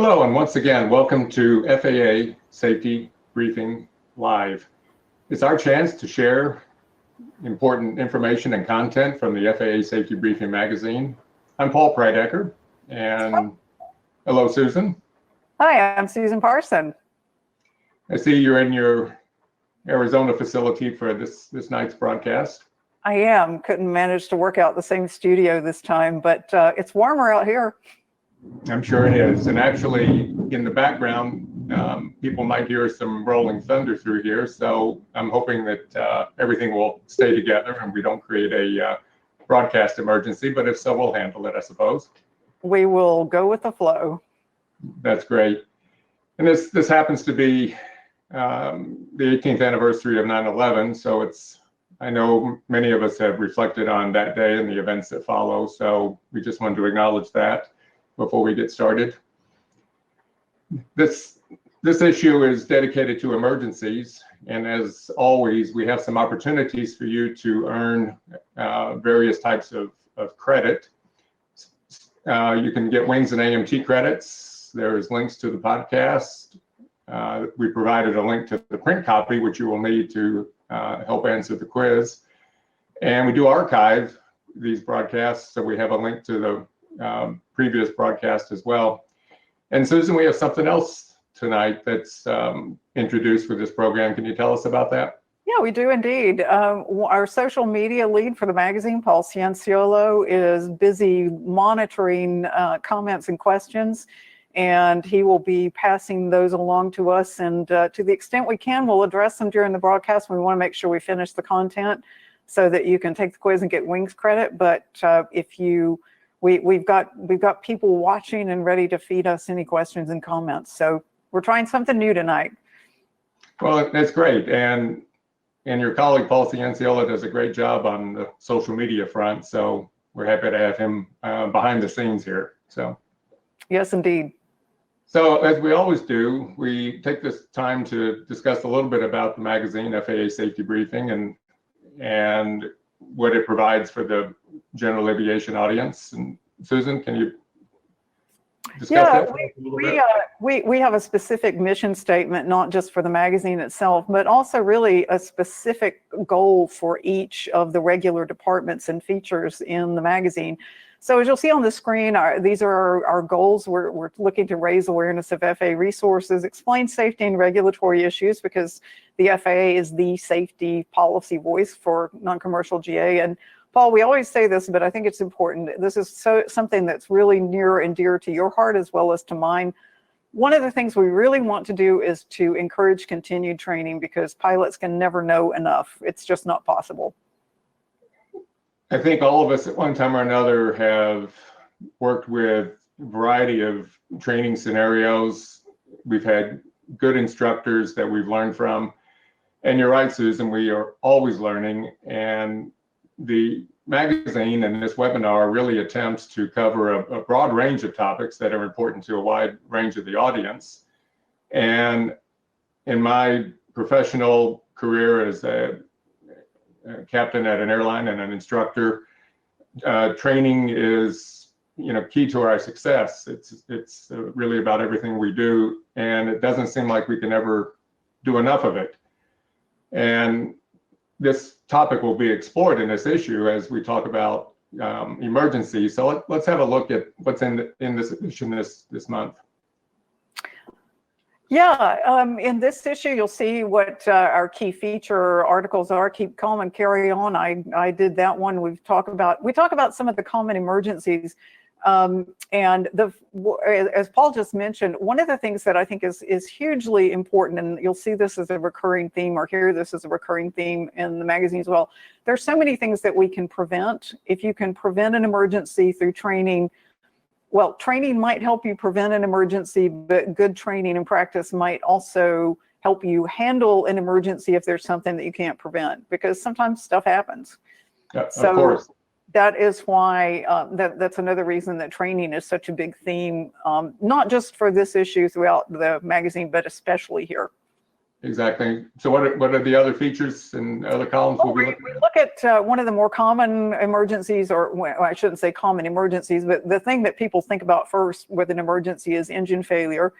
Hello, and once again, welcome to FAA Safety Briefing Live. It's our chance to share important information and content from the FAA Safety Briefing magazine. I'm Paul Prydecker, and hello, Susan. Hi, I'm Susan Parson. I see you're in your Arizona facility for this night's broadcast. I am. Couldn't manage to work out the same studio this time, but it's warmer out here. I'm sure it is. And actually, in the background, people might hear some rolling thunder through here. So I'm hoping that everything will stay together and we don't create a broadcast emergency. But if so, we'll handle it, I suppose. We will go with the flow. That's great. And this happens to be the 18th anniversary of 9/11. So I know many of us have reflected on that day and the events that follow. So we just wanted to acknowledge that before we get started. This issue is dedicated to emergencies, and as always, we have some opportunities for you to earn various types of credit. You can get wings and AMT credits. There's links to the podcast. We provided a link to the print copy, which you will need to help answer the quiz. And we do archive these broadcasts, so we have a link to the previous broadcast as well. And Susan, we have something else tonight that's introduced for this program. Can you tell us about that? Yeah, we do indeed. Our social media lead for the magazine, Paul Cianciolo, is busy monitoring comments and questions, and he will be passing those along to us. And to the extent we can, we'll address them during the broadcast. We want to make sure we finish the content so that you can take the quiz and get wings credit. But we've got people watching and ready to feed us any questions and comments. So we're trying something new tonight. Well, that's great. And your colleague, Paul Cianciolo, does a great job on the social media front. So we're happy to have him behind the scenes here. So yes, indeed. So as we always do, we take this time to discuss a little bit about the magazine, FAA Safety Briefing, and what it provides for the general aviation audience. And Susan, can you discuss that a little bit? We have a specific mission statement, not just for the magazine itself, but also really a specific goal for each of the regular departments and features in the magazine. So as you'll see on the screen, these are our goals. We're looking to raise awareness of FAA resources, explain safety and regulatory issues, because the FAA is the safety policy voice for non-commercial GA. And Paul, we always say this, but I think it's important. This is something that's really near and dear to your heart as well as to mine. One of the things we really want to do is to encourage continued training, because pilots can never know enough. It's just not possible. I think all of us at one time or another have worked with a variety of training scenarios. We've had good instructors that we've learned from. And you're right, Susan, we are always learning. And the magazine and this webinar really attempts to cover a broad range of topics that are important to a wide range of the audience. And in my professional career as a captain at an airline and an instructor, training is key to our success. It's really about everything we do, and it doesn't seem like we can ever do enough of it. And this topic will be explored in this issue as we talk about emergencies. So let's have a look at what's in this edition this month. Yeah, in this issue, you'll see what our key feature articles are. Keep calm and carry on. I did that one. We talk about some of the common emergencies, and as Paul just mentioned, one of the things that I think is hugely important, and you'll see this as a recurring theme, or hear this as a recurring theme in the magazine as well. There's so many things that we can prevent. If you can prevent an emergency through training, well, training might help you prevent an emergency, but good training and practice might also help you handle an emergency if there's something that you can't prevent, because sometimes stuff happens. Yeah, of course. That is why that's another reason that training is such a big theme, not just for this issue throughout the magazine, but especially here. Exactly. So what are the other features and other columns Well, we look at one of the more common emergencies, or well, I shouldn't say common emergencies, but the thing that people think about first with an emergency is engine failure.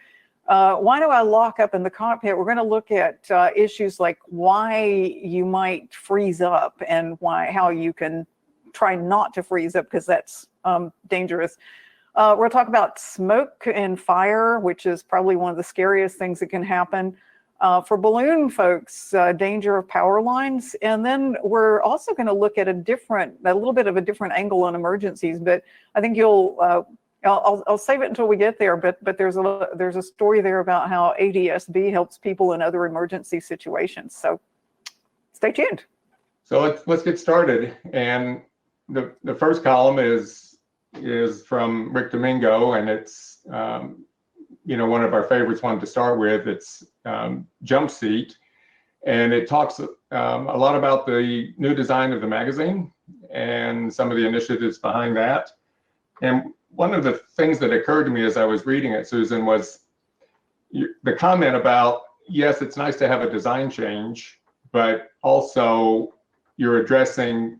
Why do I lock up in the cockpit? We're going to look at issues like why you might freeze up and how you can try not to freeze up, because that's dangerous. We'll talk about smoke and fire, which is probably one of the scariest things that can happen. For balloon folks, danger of power lines. And then we're also going to look at a little bit of a different angle on emergencies, but I think I'll save it until we get there, but there's a story there about how ADSB helps people in other emergency situations. So stay tuned. So let's get started. And the first column is from Rick Domingo, and it's one of our favorites one to start with. It's Jump Seat, and it talks a lot about the new design of the magazine and some of the initiatives behind that. And one of the things that occurred to me as I was reading it, Susan, was the comment about, yes, it's nice to have a design change, but also you're addressing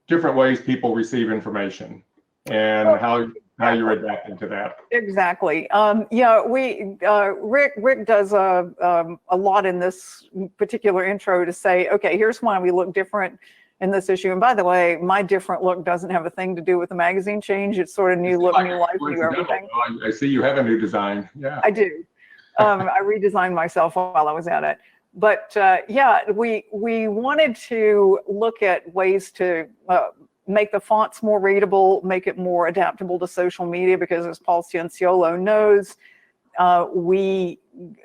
different ways people receive information and how you're adapting to that. Exactly. Yeah, Rick does a lot in this particular intro to say, okay, here's why we look different in this issue. And by the way, my different look doesn't have a thing to do with the magazine change. It's sort of new look, new life, new everything. I see you have a new design. Yeah, I do. I redesigned myself while I was at it. But yeah, we wanted to look at ways to make the fonts more readable, make it more adaptable to social media, because as Paul Cianciolo knows, we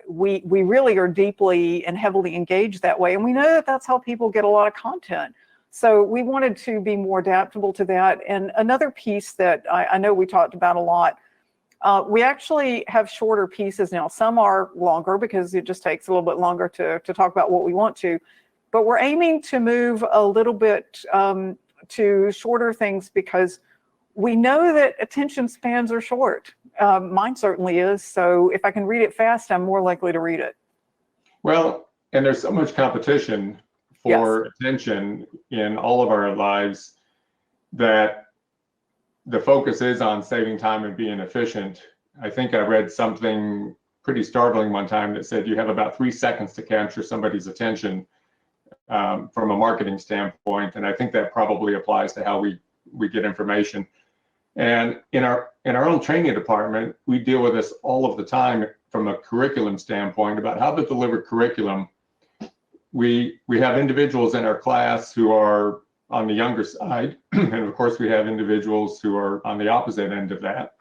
really are deeply and heavily engaged that way. And we know that that's how people get a lot of content. So we wanted to be more adaptable to that. And another piece that I know we talked about a lot, we actually have shorter pieces now. Some are longer because it just takes a little bit longer to talk about what we want to. But we're aiming to move a little bit to shorter things, because we know that attention spans are short. Mine certainly is. So if I can read it fast, I'm more likely to read it. Well, and there's so much competition for attention in all of our lives that the focus is on saving time and being efficient. I think I read something pretty startling one time that said you have about 3 seconds to capture somebody's attention from a marketing standpoint, and I think that probably applies to how we get information. And in our own training department, we deal with this all of the time from a curriculum standpoint about how to deliver curriculum. We have individuals in our class who are on the younger side, and of course we have individuals who are on the opposite end of that.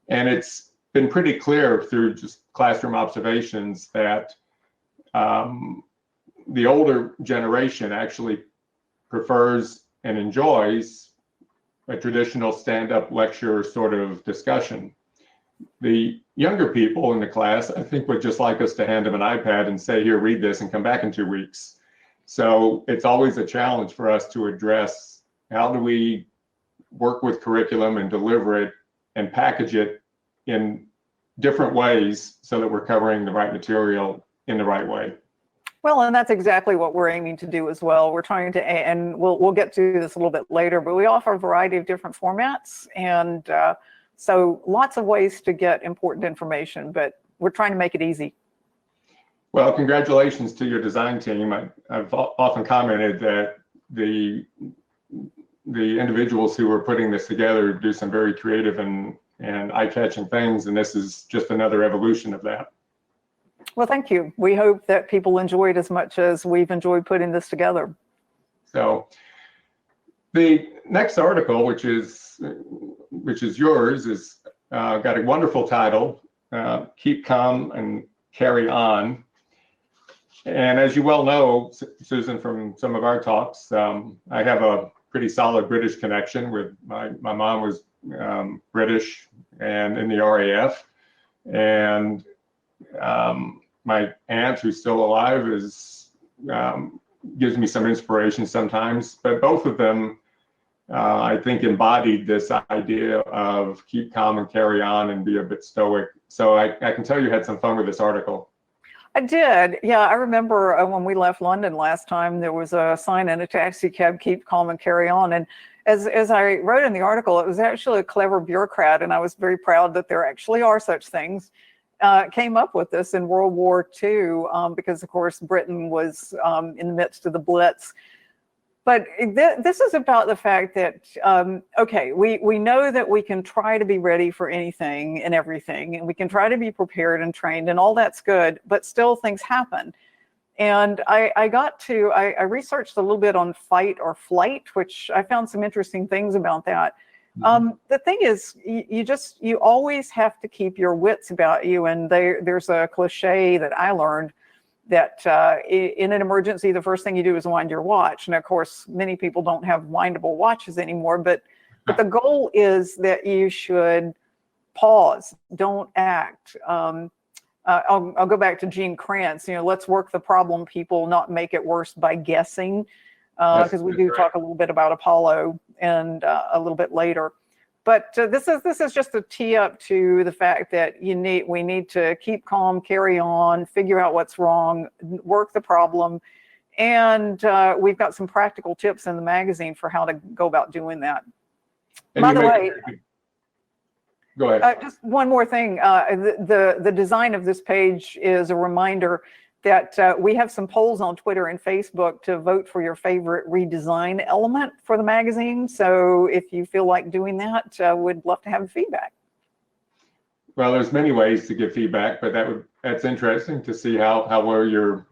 And it's been pretty clear through just classroom observations that the older generation actually prefers and enjoys a traditional stand-up lecture sort of discussion. The younger people in the class, I think, would just like us to hand them an iPad and say, here, read this and come back in 2 weeks. So it's always a challenge for us to address how do we work with curriculum and deliver it and package it in different ways so that we're covering the right material in the right way. Well, and that's exactly what we're aiming to do as well. We're trying to, and we'll get to this a little bit later, but we offer a variety of different formats, and so lots of ways to get important information, but we're trying to make it easy. Well, congratulations to your design team. I've often commented that the individuals who are putting this together do some very creative and eye-catching things, and this is just another evolution of that. Well, thank you. We hope that people enjoy it as much as we've enjoyed putting this together. So the next article, which is yours, is got a wonderful title, Keep Calm and Carry On. And as you well know, Susan, from some of our talks, I have a pretty solid British connection with my mom was British and in the RAF, and my aunt, who's still alive, gives me some inspiration sometimes. But both of them, I think, embodied this idea of keep calm and carry on and be a bit stoic. So I can tell you had some fun with this article. I did. Yeah, I remember when we left London last time, there was a sign in a taxi cab, "Keep calm and carry on." And as I wrote in the article, it was actually a clever bureaucrat, and I was very proud that there actually are such things. Came up with this in World War II because, of course, Britain was in the midst of the Blitz. But this is about the fact that, okay, we know that we can try to be ready for anything and everything, and we can try to be prepared and trained, and all that's good, but still things happen. And I researched a little bit on fight or flight, which I found some interesting things about that. The thing is, you always have to keep your wits about you. And there's a cliche that I learned that in an emergency, the first thing you do is wind your watch. And of course, many people don't have windable watches anymore, but the goal is that you should pause, don't act. I'll go back to Gene Kranz, let's work the problem, people, not make it worse by guessing, because we do talk a little bit about Apollo and a little bit later. But this is just a tee up to the fact that we need to keep calm, carry on, figure out what's wrong, work the problem. And we've got some practical tips in the magazine for how to go about doing that. And by the way, go ahead. Just one more thing. The design of this page is a reminder that we have some polls on Twitter and Facebook to vote for your favorite redesign element for the magazine. So if you feel like doing that, we'd love to have feedback. Well, there's many ways to give feedback, but that's interesting to see how well you're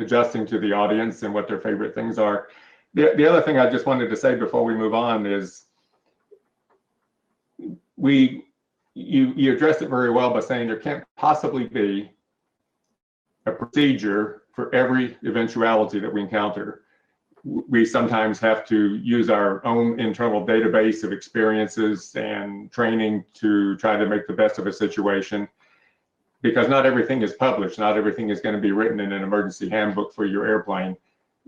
adjusting to the audience and what their favorite things are. The other thing I just wanted to say before we move on is you addressed it very well by saying there can't possibly be a procedure for every eventuality that we encounter. We sometimes have to use our own internal database of experiences and training to try to make the best of a situation, because not everything is published. Not everything is going to be written in an emergency handbook for your airplane.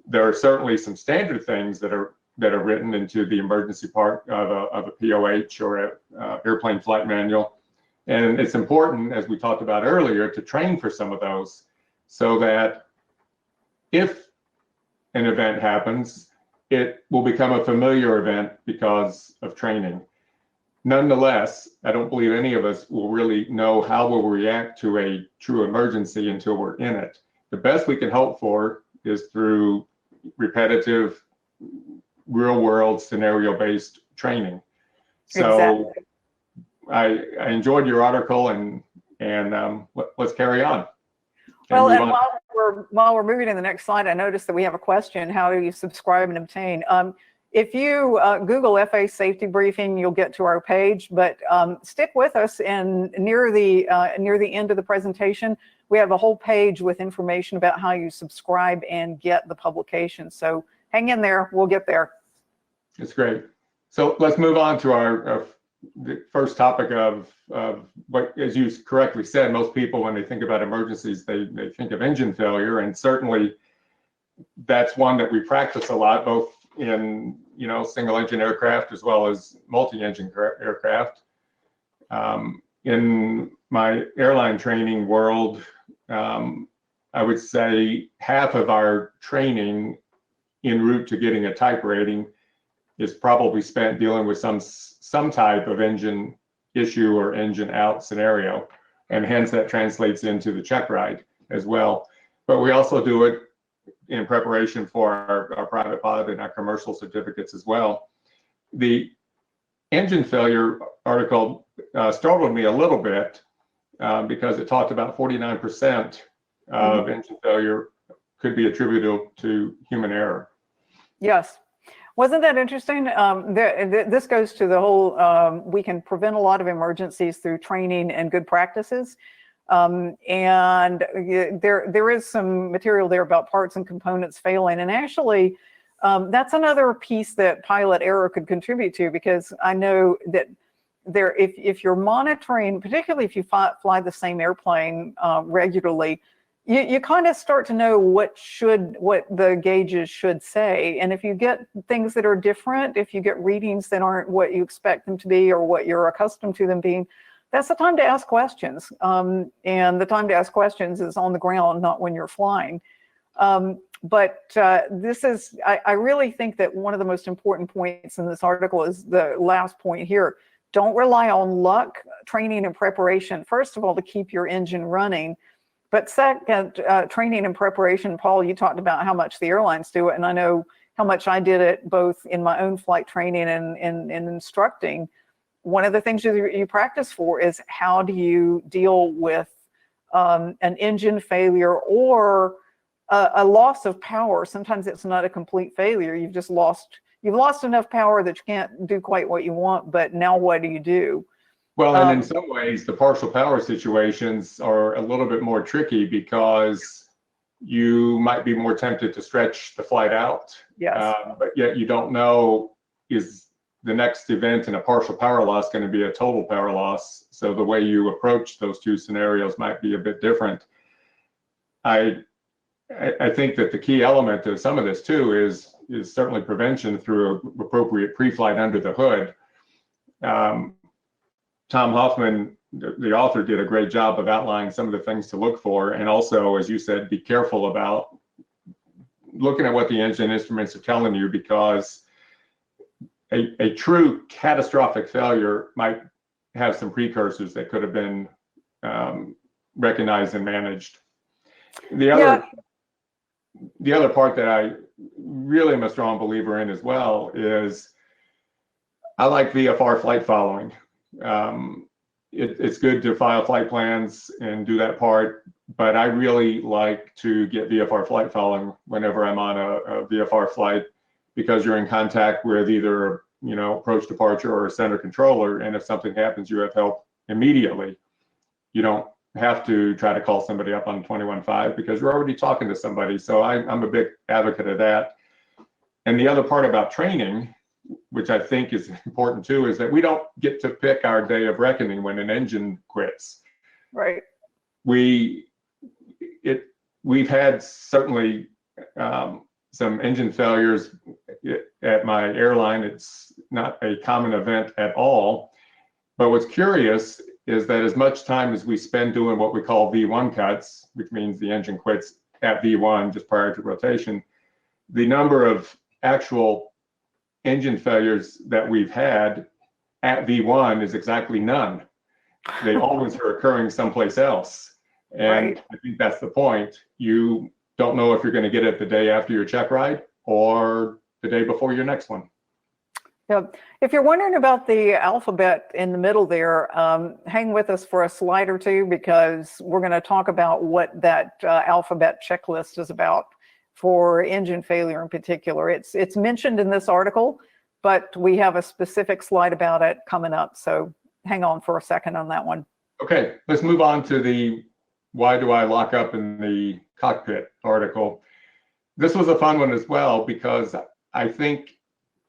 There are certainly some standard things that are written into the emergency part of a POH or a airplane flight manual. And it's important, as we talked about earlier, to train for some of those, so that if an event happens, it will become a familiar event because of training. Nonetheless, I don't believe any of us will really know how we'll react to a true emergency until we're in it. The best we can hope for is through repetitive, real-world, scenario-based training. So exactly. I enjoyed your article, and let's carry on. Well, and while we're moving to the next slide, I noticed that we have a question: how do you subscribe and obtain? If you Google FAA safety briefing, you'll get to our page. But stick with us, and near the end of the presentation, we have a whole page with information about how you subscribe and get the publication. So hang in there, we'll get there. That's great. So let's move on to the first topic of what, as you correctly said, most people, when they think about emergencies, they think of engine failure, and certainly that's one that we practice a lot, both in single engine aircraft as well as multi-engine aircraft. In my airline training world, I would say half of our training en route to getting a type rating is probably spent dealing with some type of engine issue or engine out scenario, and hence that translates into the check ride as well. But we also do it in preparation for our private pilot and our commercial certificates as well. The engine failure article startled me a little bit because it talked about 49% of engine failure could be attributable to human error. Yes. Wasn't that interesting? This goes to the whole, we can prevent a lot of emergencies through training and good practices. And there is some material there about parts and components failing. And actually, that's another piece that pilot error could contribute to, because I know that if you're monitoring, particularly if you fly the same airplane regularly, you kind of start to know what the gauges should say. And if you get things that are different, if you get readings that aren't what you expect them to be or what you're accustomed to them being, that's the time to ask questions. And the time to ask questions is on the ground, not when you're flying. This is, I really think that one of the most important points in this article is the last point here. Don't rely on luck, training, and preparation, first of all, to keep your engine running. But second, training and preparation, Paul, you talked about how much the airlines do it, and I know how much I did it both in my own flight training and instructing. One of the things you practice for is how do you deal with an engine failure or a loss of power. Sometimes it's not a complete failure. You've lost enough power that you can't do quite what you want, but now what do you do? Well, and in some ways, the partial power situations are a little bit more tricky because you might be more tempted to stretch the flight out. Yes. But yet you don't know, is the next event in a partial power loss going to be a total power loss? So the way you approach those two scenarios might be a bit different. I think that the key element of some of this too is certainly prevention through appropriate pre-flight under the hood. Tom Hoffman, the author, did a great job of outlining some of the things to look for, and also, as you said, be careful about looking at what the engine instruments are telling you, because a true catastrophic failure might have some precursors that could have been recognized and managed. The other part that I really am a strong believer in as well is I like VFR flight following. It's good to file flight plans and do that part, but I really like to get VFR flight following whenever I'm on a VFR flight, because you're in contact with either, approach departure or a center controller, and if something happens, you have help immediately. You don't have to try to call somebody up on 21.5 because you're already talking to somebody. So I'm a big advocate of that. And the other part about training, which I think is important too, is that we don't get to pick our day of reckoning when an engine quits. Right. We've had certainly some engine failures at my airline. It's not a common event at all. But what's curious is that as much time as we spend doing what we call V1 cuts, which means the engine quits at V1 just prior to rotation, the number of actual engine failures that we've had at V1 is exactly none. They always are occurring someplace else. And right. I think that's the point. You don't know if you're going to get it the day after your check ride or the day before your next one. Yeah. If you're wondering about the alphabet in the middle there, hang with us for a slide or two, because we're going to talk about what that alphabet checklist is about for engine failure in particular. It's mentioned in this article, but we have a specific slide about it coming up. So hang on for a second on that one. Okay, let's move on to the why do I lock up in the cockpit article. This was a fun one as well, because I think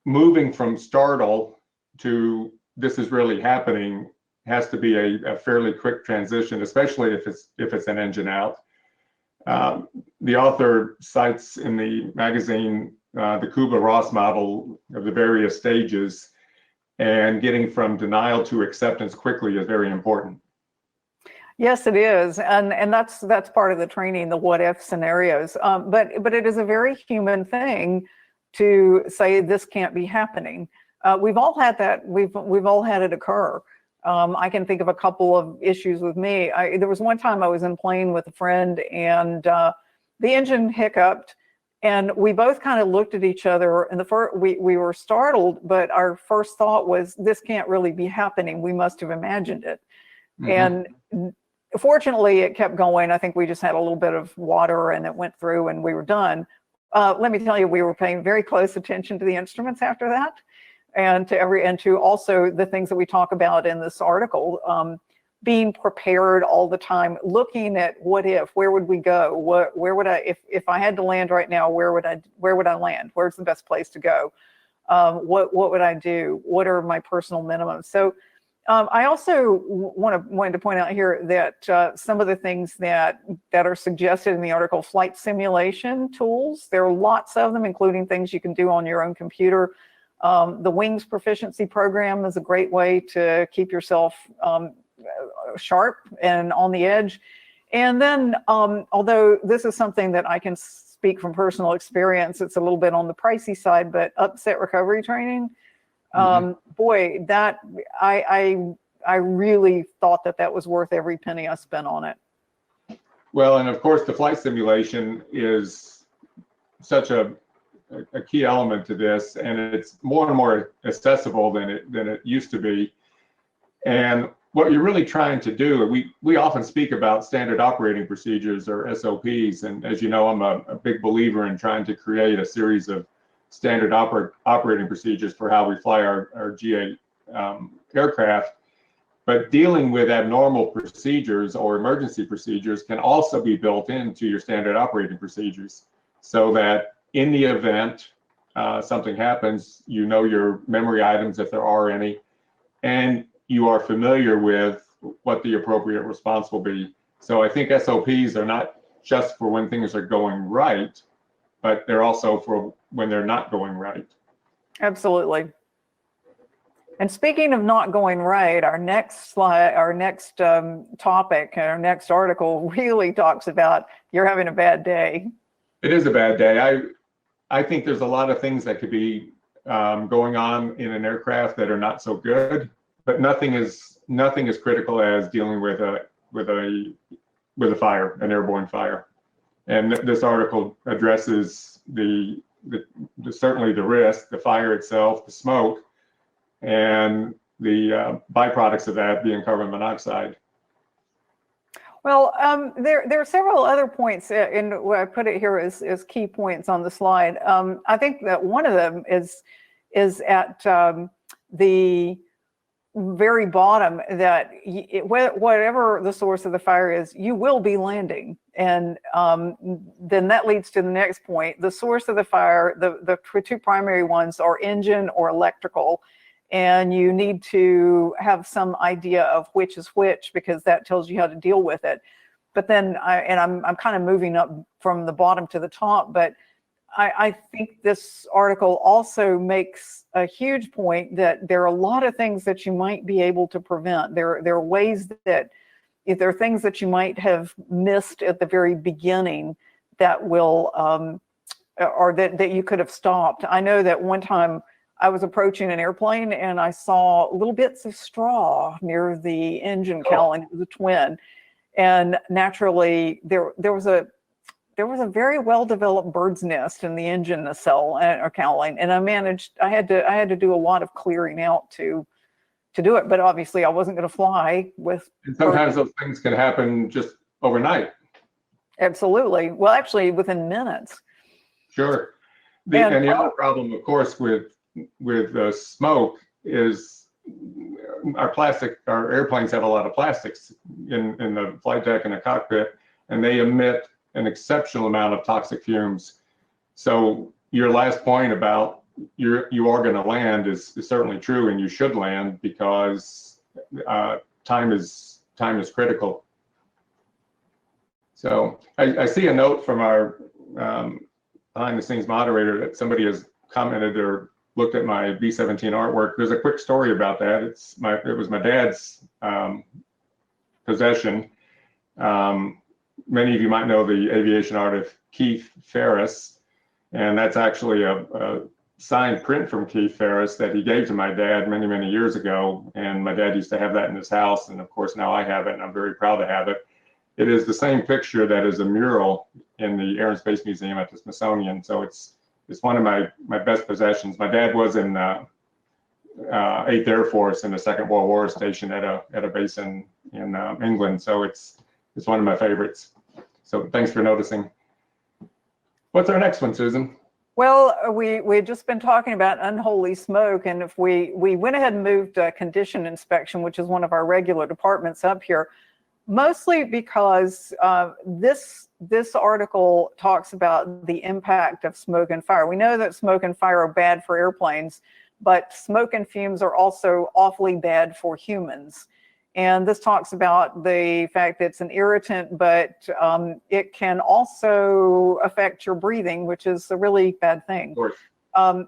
moving from startle to this is really happening has to be a fairly quick transition, especially if it's an engine out. The author cites in the magazine the Kubler-Ross model of the various stages, and getting from denial to acceptance quickly is very important. Yes, it is, and that's part of the training, the what if scenarios. But it is a very human thing to say this can't be happening. We've all had that. We've all had it occur. I can think of a couple of issues with me. There was one time I was in a plane with a friend, and the engine hiccuped, and we both kind of looked at each other, and we were startled, but our first thought was, this can't really be happening. We must have imagined it. Mm-hmm. And fortunately, it kept going. I think we just had a little bit of water, and it went through, and we were done. Let me tell you, we were paying very close attention to the instruments after that, and to also the things that we talk about in this article, being prepared all the time, looking at what if, where would we go, where would I, if I had to land right now, where would I land? Where's the best place to go? What would I do? What are my personal minimums? So I also wanted to point out here that some of the things that are suggested in the article, flight simulation tools, there are lots of them, including things you can do on your own computer. The Wings Proficiency Program is a great way to keep yourself sharp and on the edge. And then, although this is something that I can speak from personal experience, it's a little bit on the pricey side, but upset recovery training, boy, that I really thought that was worth every penny I spent on it. Well, and of course, the flight simulation is such a key element to this, and it's more and more accessible than it used to be. And what you're really trying to do, we often speak about standard operating procedures or SOPs, and as you know, I'm a big believer in trying to create a series of standard operating procedures for how we fly our GA aircraft. But dealing with abnormal procedures or emergency procedures can also be built into your standard operating procedures, so that in the event something happens, you know your memory items, if there are any, and you are familiar with what the appropriate response will be. So I think SOPs are not just for when things are going right, but they're also for when they're not going right. Absolutely. And speaking of not going right, our next slide, our next topic, our next article really talks about you're having a bad day. It is a bad day. I think there's a lot of things that could be going on in an aircraft that are not so good, but nothing is critical as dealing with a fire, an airborne fire. And this article addresses certainly the risk, the fire itself, the smoke, and the byproducts of that being carbon monoxide. Well, there are several other points, and I put it here as key points on the slide. I think that one of them is at the very bottom, that whatever the source of the fire is, you will be landing. And then that leads to the next point. The source of the fire, the two primary ones are engine or electrical. And you need to have some idea of which is which, because that tells you how to deal with it. But then, I'm kind of moving up from the bottom to the top, but I think this article also makes a huge point that there are a lot of things that you might be able to prevent. There are ways that, if there are things that you might have missed at the very beginning that will, or that you could have stopped. I know that one time I was approaching an airplane and I saw little bits of straw near the engine cowling. It was a twin, and naturally there was a very well developed bird's nest in the engine nacelle or cowling, and I had to do a lot of clearing out to do it. But obviously I wasn't going to fly with. And sometimes those things can happen just overnight. Absolutely. Well, actually within minutes. Sure. And the other problem, of course, with smoke is our airplanes have a lot of plastics in the flight deck and the cockpit, and they emit an exceptional amount of toxic fumes. So your last point about you are going to land is certainly true, and you should land, because time is critical. So I see a note from our behind the scenes moderator that somebody has commented or looked at my B-17 artwork. There's a quick story about that. It was my dad's possession. Many of you might know the aviation art of Keith Ferris, and that's actually a signed print from Keith Ferris that he gave to my dad many, many years ago. And my dad used to have that in his house, and of course now I have it, and I'm very proud to have it. It is the same picture that is a mural in the Air and Space Museum at the Smithsonian. So it's one of my best possessions. My dad was in 8th Air Force in the Second World War, stationed at a base in England. So it's one of my favorites. So thanks for noticing. What's our next one, Susan? Well, we've just been talking about unholy smoke, and if we went ahead and moved condition inspection, which is one of our regular departments up here, mostly because this article talks about the impact of smoke and fire. We know that smoke and fire are bad for airplanes, but smoke and fumes are also awfully bad for humans. And this talks about the fact that it's an irritant, but it can also affect your breathing, which is a really bad thing. Of course.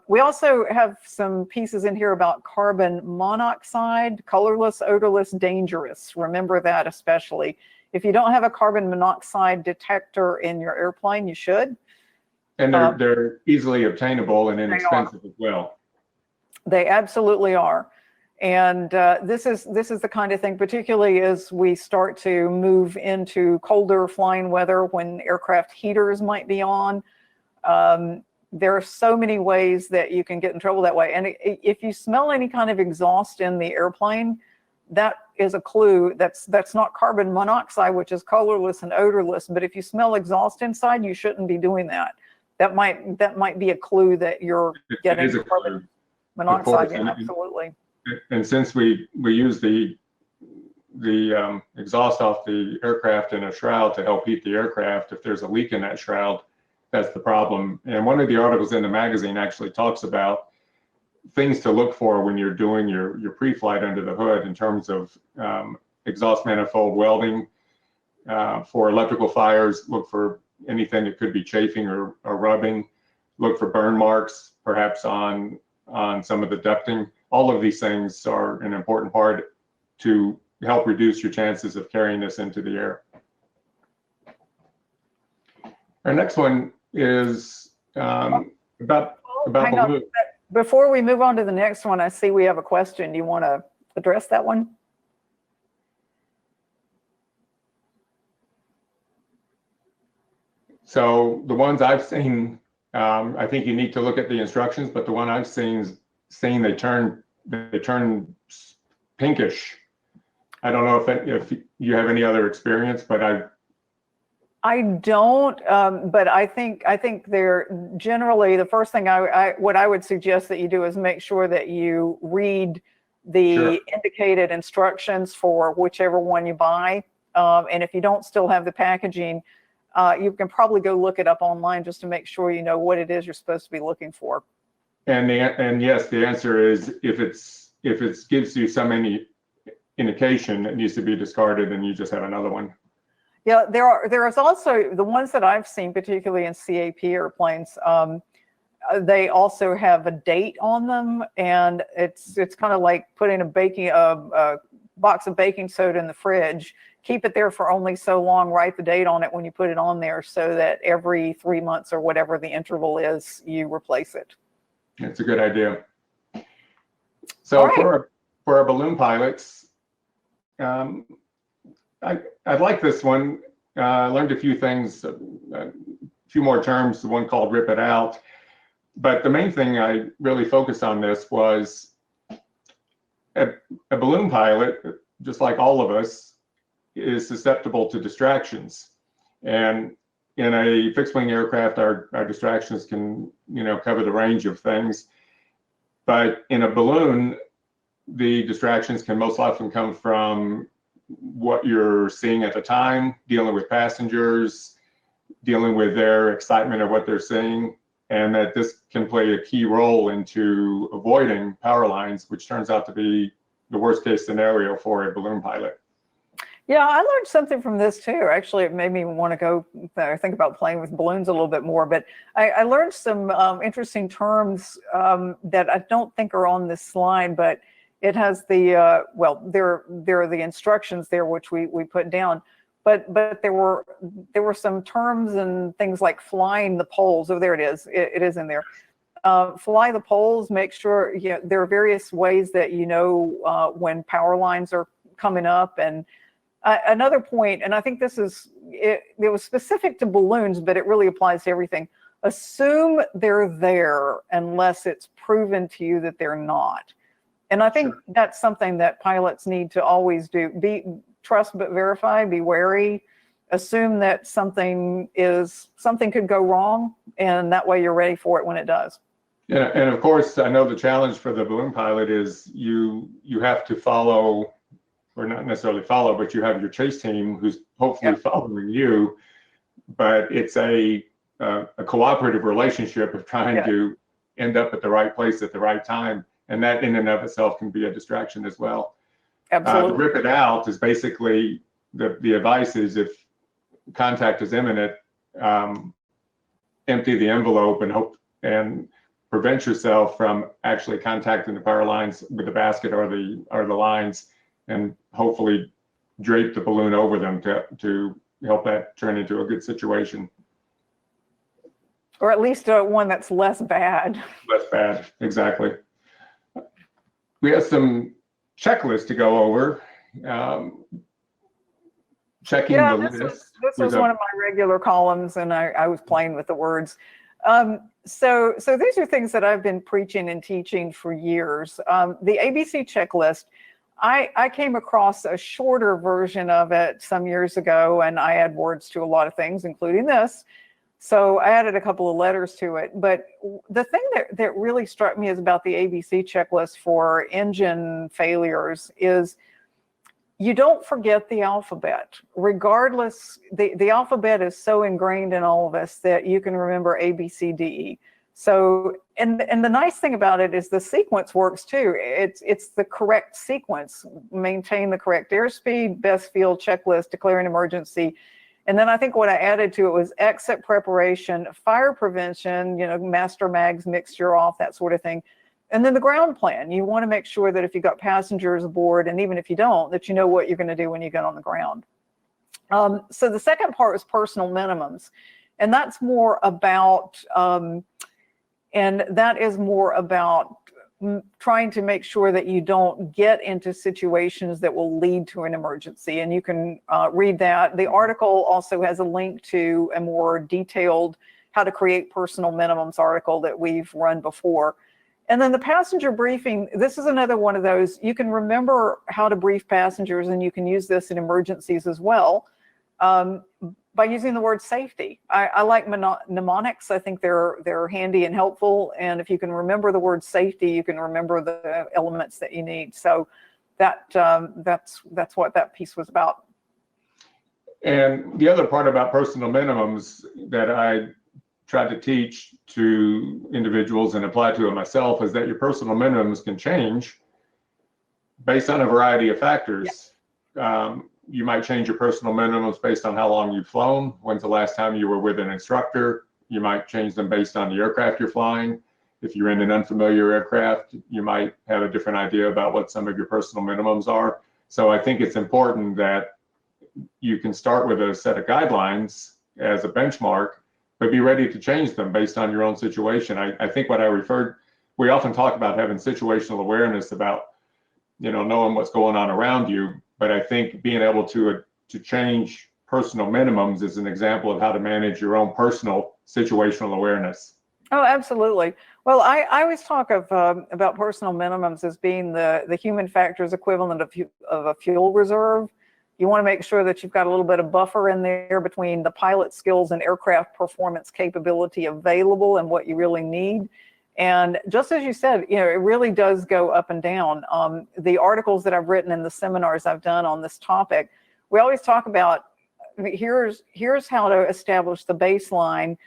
We also have some pieces in here about carbon monoxide, colorless, odorless, dangerous. Remember that especially. If you don't have a carbon monoxide detector in your airplane, you should. And they're easily obtainable and inexpensive as well. They absolutely are. And this is the kind of thing, particularly as we start to move into colder flying weather when aircraft heaters might be on. There are so many ways that you can get in trouble that way. And if you smell any kind of exhaust in the airplane, that is a clue. That's not carbon monoxide, which is colorless and odorless. But if you smell exhaust inside, you shouldn't be doing that. That might be a clue that you're getting carbon monoxide. Yeah, absolutely. And since we use the exhaust off the aircraft in a shroud to help heat the aircraft, if there's a leak in that shroud, that's the problem. And one of the articles in the magazine actually talks about things to look for when you're doing your pre-flight under the hood in terms of exhaust manifold welding. For electrical fires, look for anything that could be chafing or rubbing. Look for burn marks, perhaps on some of the ducting. All of these things are an important part to help reduce your chances of carrying this into the air. Our next one is about balloons. Before we move on to the next one, I see we have a question. Do you want to address that one? So the ones I've seen, I think you need to look at the instructions, but the one I've seen they turn pinkish. I don't know if you have any other experience, but I don't, but I think they're generally, the first thing what I would suggest that you do is make sure that you read the indicated instructions for whichever one you buy. And if you don't still have the packaging, you can probably go look it up online just to make sure you know what it is you're supposed to be looking for. And yes, the answer is if it gives you some indication, it needs to be discarded, and you just have another one. Yeah, there is also the ones that I've seen, particularly in CAP airplanes. They also have a date on them, and it's kind of like putting a box of baking soda in the fridge. Keep it there for only so long. Write the date on it when you put it on there, so that every 3 months or whatever the interval is, you replace it. It's a good idea. So for our balloon pilots, I like this one. I learned a few things, a few more terms, the one called rip it out. But the main thing I really focused on this was a balloon pilot, just like all of us, is susceptible to distractions. And in a fixed wing aircraft, our distractions can, cover the range of things. But in a balloon, the distractions can most often come from what you're seeing at the time, dealing with passengers, dealing with their excitement of what they're seeing, and that this can play a key role into avoiding power lines, which turns out to be the worst case scenario for a balloon pilot. Yeah, I learned something from this too. Actually, it made me want to go think about playing with balloons a little bit more. But I learned some interesting terms that I don't think are on this slide, but it has the, there are the instructions there, which we put down. But there were some terms and things like flying the poles. Oh, there it is. It is in there. Fly the poles. Make sure there are various ways that when power lines are coming up. And another point, and I think this is it was specific to balloons, but it really applies to everything. Assume they're there unless it's proven to you that they're not. And I think that's something that pilots need to always do. Trust but verify, be wary, assume that something could go wrong, and that way you're ready for it when it does. Yeah, and of course, I know the challenge for the balloon pilot is you have to follow, or not necessarily follow, but you have your chase team who's hopefully following you, but it's a cooperative relationship of trying to end up at the right place at the right time. And that in and of itself can be a distraction as well. Absolutely. Rip it out is basically the advice is if contact is imminent, empty the envelope and prevent yourself from actually contacting the power lines with the basket or the lines, and hopefully drape the balloon over them to help that turn into a good situation. Or at least one that's less bad. Less bad, exactly. We have some checklists to go over. Checking the list. This was one of my regular columns, and I was playing with the words. So these are things that I've been preaching and teaching for years. The ABC checklist, I came across a shorter version of it some years ago, and I add words to a lot of things, including this. So I added a couple of letters to it. But the thing that really struck me is about the ABC checklist for engine failures is you don't forget the alphabet. Regardless, the alphabet is so ingrained in all of us that you can remember A, B, C, D, E. So, and the nice thing about it is the sequence works too. It's the correct sequence. Maintain the correct airspeed, best field checklist, declare an emergency. And then I think what I added to it was exit preparation, fire prevention, master mags, mixture off, that sort of thing. And then the ground plan. You want to make sure that if you've got passengers aboard, and even if you don't, that you know what you're going to do when you get on the ground. So the second part was personal minimums. And that's more about, trying to make sure that you don't get into situations that will lead to an emergency. And you can read that. The article also has a link to a more detailed how to create personal minimums article that we've run before. And then the passenger briefing, this is another one of those. You can remember how to brief passengers, and you can use this in emergencies as well by using the word safety. I like mnemonics. I think they're handy and helpful. And if you can remember the word safety, you can remember the elements that you need. So that's what that piece was about. And the other part about personal minimums that I tried to teach to individuals and apply to it myself is that your personal minimums can change based on a variety of factors. Yeah. You might change your personal minimums based on how long you've flown. When's the last time you were with an instructor? You might change them based on the aircraft you're flying. If you're in an unfamiliar aircraft, you might have a different idea about what some of your personal minimums are. So I think it's important that you can start with a set of guidelines as a benchmark, but be ready to change them based on your own situation. I think we often talk about having situational awareness about, knowing what's going on around you, but I think being able to change personal minimums is an example of how to manage your own personal situational awareness. Oh, absolutely. Well, I always talk about personal minimums as being the human factors equivalent of a fuel reserve. You want to make sure that you've got a little bit of buffer in there between the pilot skills and aircraft performance capability available and what you really need. And just as you said, it really does go up and down. The articles that I've written and the seminars I've done on this topic, we always talk about, here's how to establish the baseline.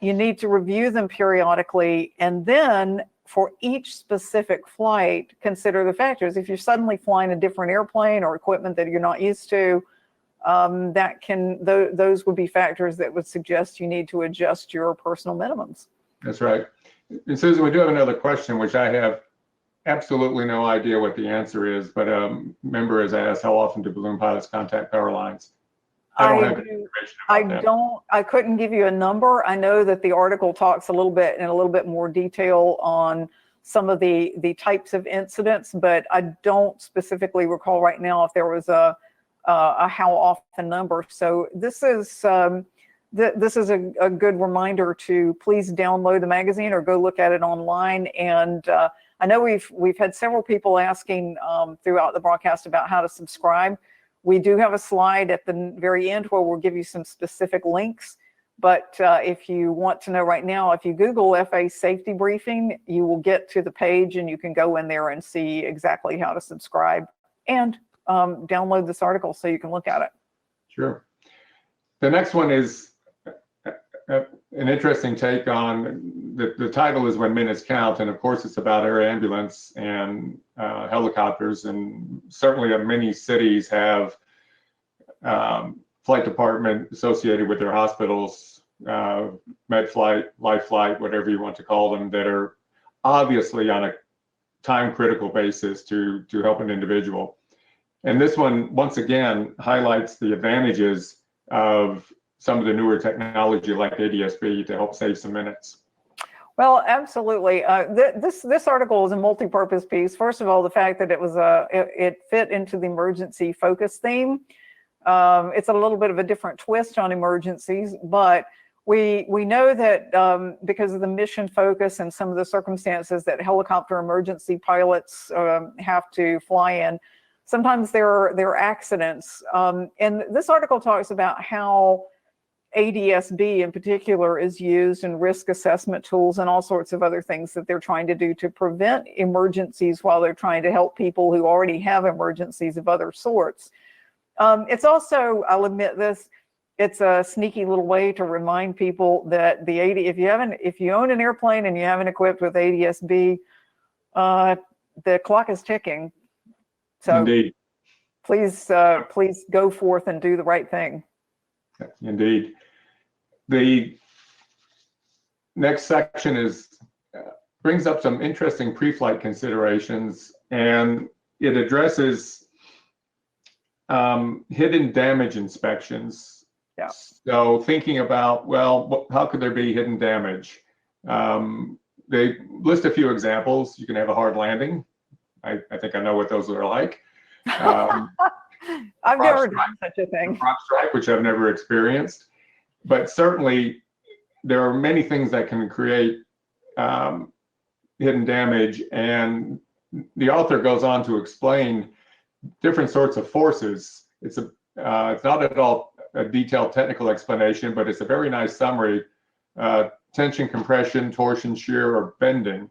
You need to review them periodically, and then for each specific flight, consider the factors. If you're suddenly flying a different airplane or equipment that you're not used to, those would be factors that would suggest you need to adjust your personal minimums. That's right. And Susan, we do have another question, which I have absolutely no idea what the answer is, but a member has asked, how often do balloon pilots contact power lines? I don't have information about that. I couldn't give you a number. I know that the article talks in a little bit more detail on some of the types of incidents, but I don't specifically recall right now if there was a how often number. So this is a good reminder to please download the magazine or go look at it online. And I know we've had several people asking throughout the broadcast about how to subscribe. We do have a slide at the very end where we'll give you some specific links. But if you want to know right now, if you Google FAA safety briefing, you will get to the page and you can go in there and see exactly how to subscribe and download this article so you can look at it. Sure. The next one is an interesting take on the title is When Minutes Count, and of course it's about air ambulance and helicopters, and certainly many cities have flight department associated with their hospitals, med flight, life flight, whatever you want to call them, that are obviously on a time critical basis to help an individual. And this one, once again, highlights the advantages of some of the newer technology like ADS-B to help save some minutes. Well, absolutely. This article is a multi-purpose piece. First of all, the fact that it fit into the emergency focus theme. It's a little bit of a different twist on emergencies, but we know that because of the mission focus and some of the circumstances that helicopter emergency pilots have to fly in, sometimes there are accidents. And this article talks about how ADS-B in particular is used in risk assessment tools and all sorts of other things that they're trying to do to prevent emergencies while they're trying to help people who already have emergencies of other sorts. It's also, I'll admit this, it's a sneaky little way to remind people that if you own an airplane and you haven't equipped with ADS-B, the clock is ticking. So Indeed. Please go forth and do the right thing. Indeed. The next section brings up some interesting pre-flight considerations, and it addresses hidden damage inspections. Yeah. So thinking about, well, how could there be hidden damage? They list a few examples. You can have a hard landing. I think I know what those are like. I've never done such a thing. Prop strike, which I've never experienced, but certainly there are many things that can create hidden damage, and the author goes on to explain different sorts of forces. It's not at all a detailed technical explanation, but it's a very nice summary. Tension, compression, torsion, shear, or bending,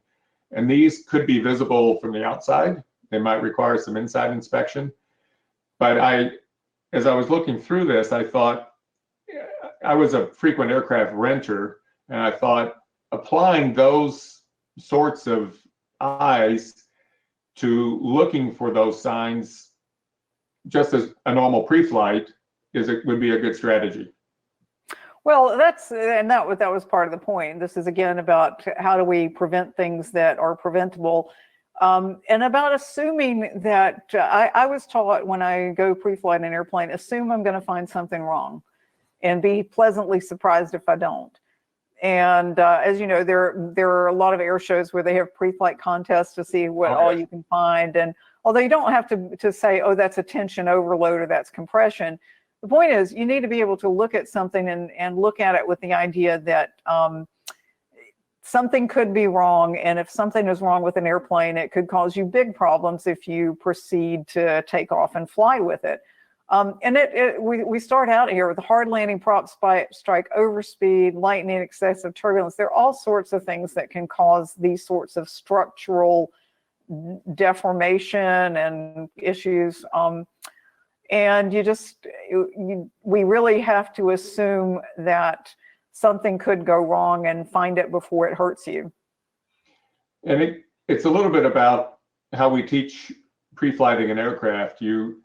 and these could be visible from the outside. They might require some inside inspection. But as I was looking through this, I thought, I was a frequent aircraft renter, and I thought applying those sorts of eyes to looking for those signs just as a normal pre-flight would be a good strategy. Well, that was part of the point. This is again about how do we prevent things that are preventable. And about assuming that I was taught when I go pre-flight in an airplane, assume I'm going to find something wrong and be pleasantly surprised if I don't. And as you know, there are a lot of air shows where they have pre-flight contests to see what all you can find. And although you don't have to say, oh, that's a tension overload or that's compression, the point is you need to be able to look at something and look at it with the idea that something could be wrong, and if something is wrong with an airplane, it could cause you big problems if you proceed to take off and fly with it. And we start out here with hard landing, prop strike, overspeed, lightning, excessive turbulence. There are all sorts of things that can cause these sorts of structural deformation and issues. And we really have to assume that something could go wrong and find it before it hurts you. And it's a little bit about how we teach pre-flighting an aircraft. You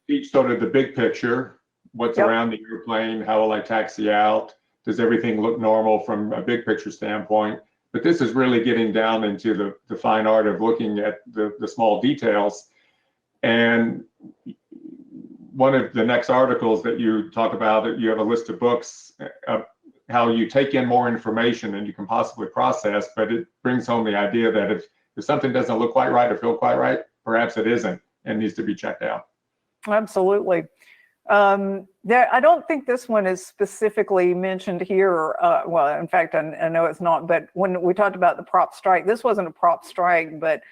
teach sort of the big picture, what's around the airplane, how will I taxi out, does everything look normal from a big picture standpoint? But this is really getting down into the fine art of looking at the small details. And one of the next articles that you talk about, you have a list of books of how you take in more information and you can possibly process, but it brings home the idea that if something doesn't look quite right or feel quite right, perhaps it isn't and needs to be checked out. Absolutely. I don't think this one is specifically mentioned here. Well, in fact, I know it's not, but when we talked about the prop strike, this wasn't a prop strike, but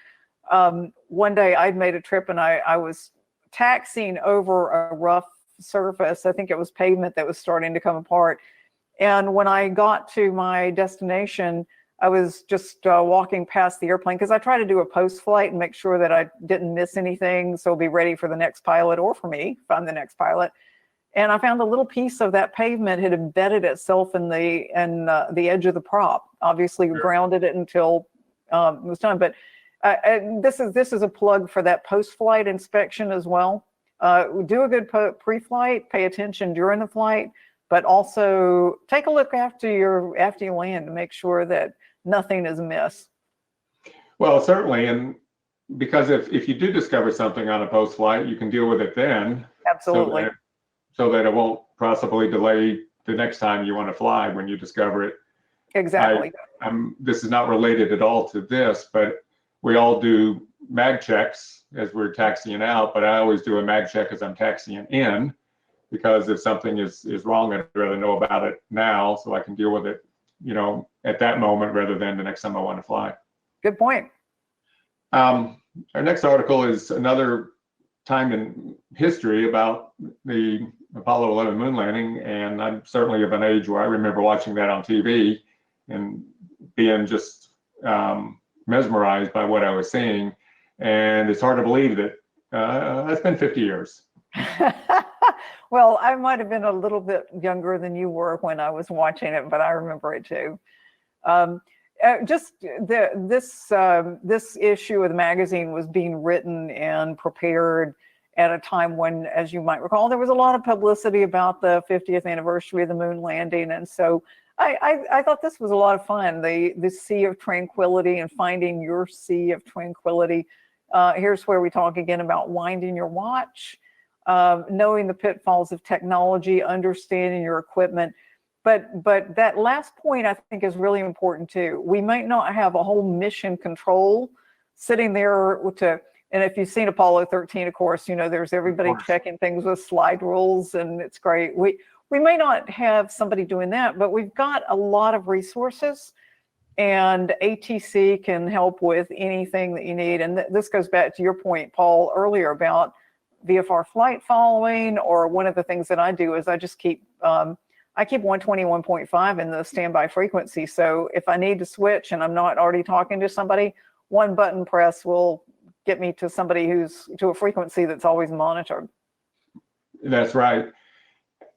one day I'd made a trip and I was taxiing over a rough surface. I think it was pavement that was starting to come apart. And when I got to my destination, I was just walking past the airplane because I try to do a post-flight and make sure that I didn't miss anything, so be ready for the next pilot or for me if I'm the next pilot. And I found a little piece of that pavement had embedded itself in the edge of the prop. Obviously, grounded it until it was done. But this is a plug for that post-flight inspection as well. Do a good pre-flight, pay attention during the flight, but also take a look after you land to make sure that nothing is amiss. Well, certainly, and because if you do discover something on a post-flight, you can deal with it then. Absolutely. So that it won't possibly delay the next time you want to fly when you discover it. Exactly. This is not related at all to this, but we all do mag checks as we're taxiing out, but I always do a mag check as I'm taxiing in, because if something is wrong, I'd rather know about it now so I can deal with it, at that moment rather than the next time I want to fly. Good point. Our next article is another time in history about the Apollo 11 moon landing, and I'm certainly of an age where I remember watching that on TV and being just mesmerized by what I was seeing. And it's hard to believe that it's been 50 years. Well, I might have been a little bit younger than you were when I was watching it, but I remember it too. This issue of the magazine was being written and prepared at a time when, as you might recall, there was a lot of publicity about the 50th anniversary of the moon landing. And so I thought this was a lot of fun, the sea of tranquility and finding your sea of tranquility. Here's where we talk again about winding your watch, knowing the pitfalls of technology, understanding your equipment. But that last point, I think, is really important too. We might not have a whole mission control sitting there and if you've seen Apollo 13, of course, there's everybody checking things with slide rules, and it's great. We may not have somebody doing that, but we've got a lot of resources, and ATC can help with anything that you need. And this goes back to your point, Paul, earlier about VFR flight following, or one of the things that I do is I just keep 121.5 in the standby frequency. So if I need to switch and I'm not already talking to somebody, one button press will get me to somebody who's to a frequency that's always monitored. That's right.